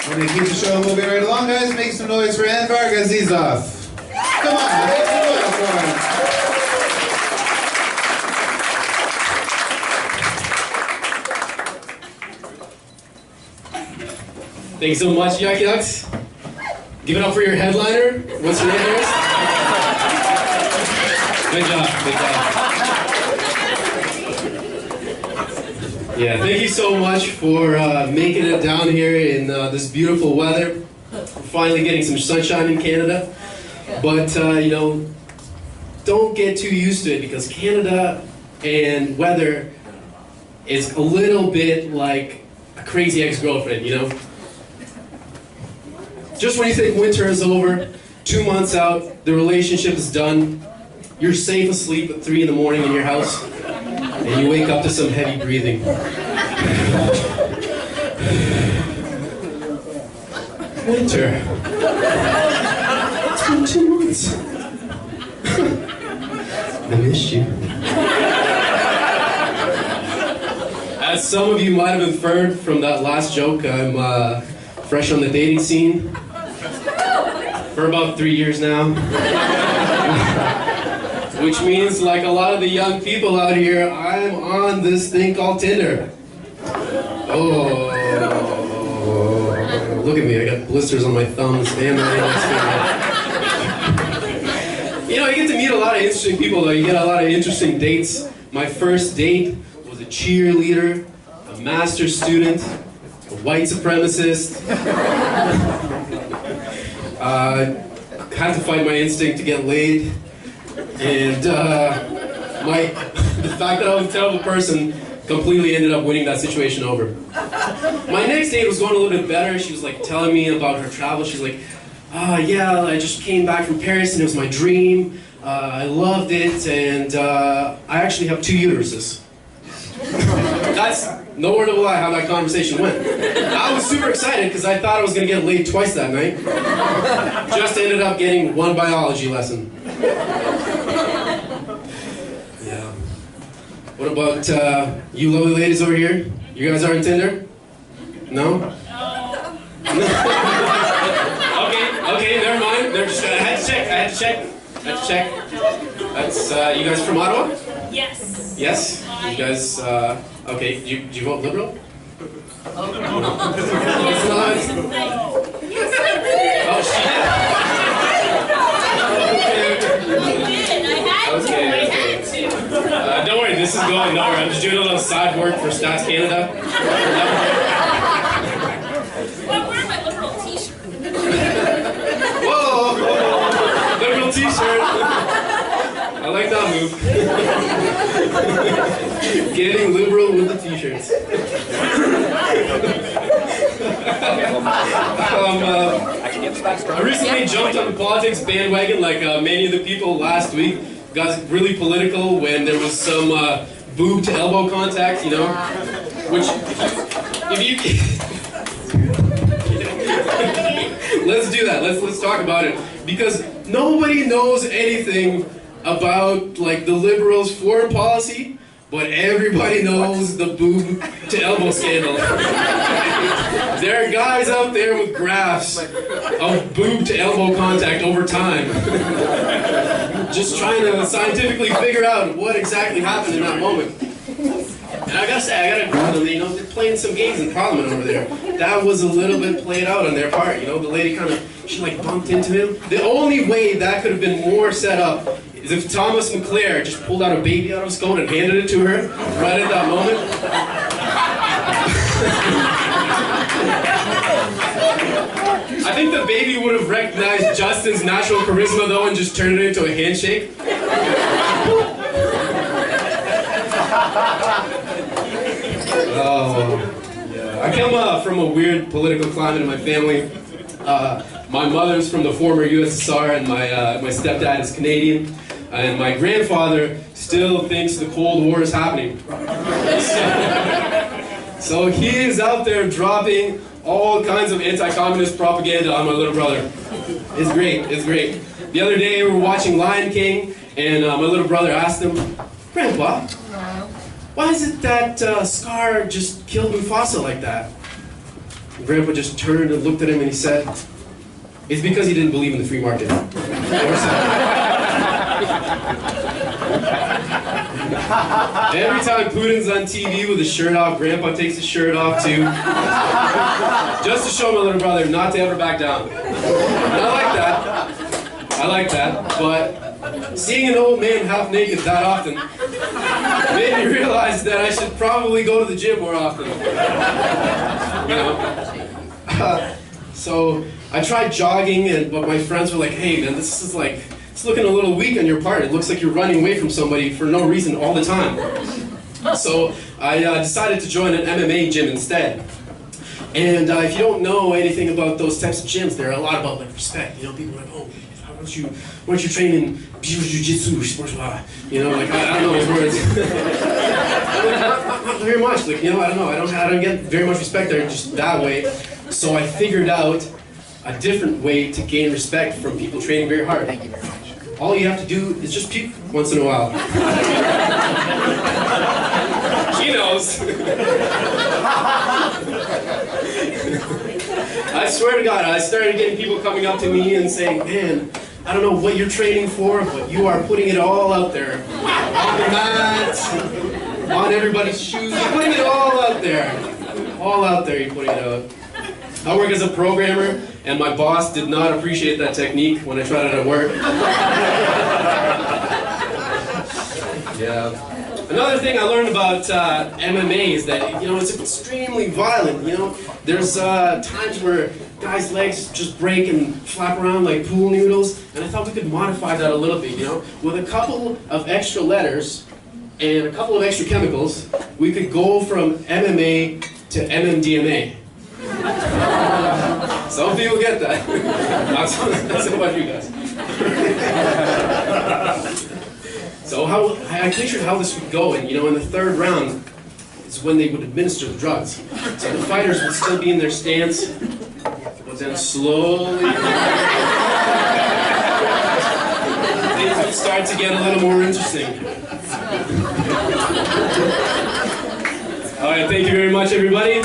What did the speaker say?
We're going to keep the show moving right along, guys. Make some noise for Anvar Gazizov. Come on, make some noise for him. Thanks so much, Yuck Yucks. Give it up for your headliner. What's your name, Harris? Good job, good job. Yeah, thank you so much for making it down here in this beautiful weather. We're finally getting some sunshine in Canada. But, you know, don't get too used to it because Canada and weather is a little bit like a crazy ex-girlfriend, you know? Just when you think winter is over, 2 months out, the relationship is done, you're safe asleep at 3 in the morning in your house, and you wake up to some heavy breathing. Winter. It's been 2 months. I missed you. As some of you might have inferred from that last joke, I'm fresh on the dating scene for about 3 years now. Which means, like a lot of the young people out here, I'm on this thing called Tinder. Oh, look at me, I got blisters on my thumbs and my You know, you get to meet a lot of interesting people though, you get a lot of interesting dates. My first date was a cheerleader, a master's student, a white supremacist. Had to fight my instinct to get laid. And the fact that I was a terrible person completely ended up winning that situation over. My next date was going a little bit better. She was like telling me about her travel. She's like, yeah, I just came back from Paris and it was my dream. I loved it and I actually have 2 uteruses. That's no word of a lie how that conversation went. I was super excited because I thought I was going to get laid twice that night. Just ended up getting 1 biology lesson. Yeah. What about you lovely ladies over here? You guys are on Tinder? No? No. Okay, never mind. I had to check. That's, you guys from Ottawa? Yes. Yes? You guys, okay, do you vote Liberal? Oh, she did? Okay. Don't worry, this is going nowhere. I'm just doing a little side work for Stats Canada. Well, where's my Liberal t-shirt? Whoa! Liberal t-shirt. I like that move. Getting liberal with the t-shirts. I recently jumped on the politics bandwagon like many of the people last week. Got really political when there was some boob to elbow contact, you know? Which, if you... Let's do that. Let's talk about it. Because nobody knows anything about like the Liberals' foreign policy, but everybody knows the boob to elbow scandal. There are guys out there with graphs of boob to elbow contact over time. Just trying to scientifically figure out what exactly happened in that moment. And I gotta say, I gotta agree with them, you know, they're playing some games in Parliament over there. That was a little bit played out on their part, you know, the lady kind of, she like bumped into him. The only way that could have been more set up is if Thomas McClare just pulled out a baby out of his coat and handed it to her right at that moment. I think the baby would have recognized Justin's natural charisma though and just turned it into a handshake. Oh, yeah. I come from a weird political climate in my family. My mother's from the former USSR and my stepdad is Canadian. And my grandfather still thinks the Cold War is happening. So he is out there dropping all kinds of anti-communist propaganda on my little brother. It's great, it's great. The other day we were watching Lion King and my little brother asked him, Grandpa, why is it that Scar just killed Mufasa like that? Grandpa just turned and looked at him and he said, "It's because he didn't believe in the free market." Every time Putin's on TV with his shirt off, Grandpa takes his shirt off too. Just to show my little brother not to ever back down. And I like that. I like that. But seeing an old man half naked that often made me realize that I should probably go to the gym more often. You know? So I tried jogging, but my friends were like, "Hey man, this is like, it's looking a little weak on your part. It looks like you're running away from somebody for no reason all the time." So I decided to join an MMA gym instead. And if you don't know anything about those types of gyms, they're a lot about like respect. You know, people are like, "Oh, why don't you train in jiu-jitsu?" You know, like I don't know those words. not very much. Like, you know, I don't know. I don't get very much respect there just that way. So I figured out a different way to gain respect from people training very hard. Thank you very much. All you have to do is just puke once in a while. He knows. I swear to God, I started getting people coming up to me and saying, "Man, I don't know what you're training for, but you are putting it all out there. On the mat, on everybody's shoes, you're putting it all out there. All out there, you're putting it out." I work as a programmer, and my boss did not appreciate that technique when I tried it at work. Yeah. Another thing I learned about MMA is that, you know, it's extremely violent. You know, there's times where guys' legs just break and flap around like pool noodles, and I thought we could modify that a little bit. You know, with a couple of extra letters and a couple of extra chemicals, we could go from MMA to MMDMA. Some people get that. That's about you guys. So I pictured how this would go, and you know, in the third round is when they would administer the drugs. So the fighters would still be in their stance, but then slowly things would start to get a little more interesting. All right, thank you very much, everybody.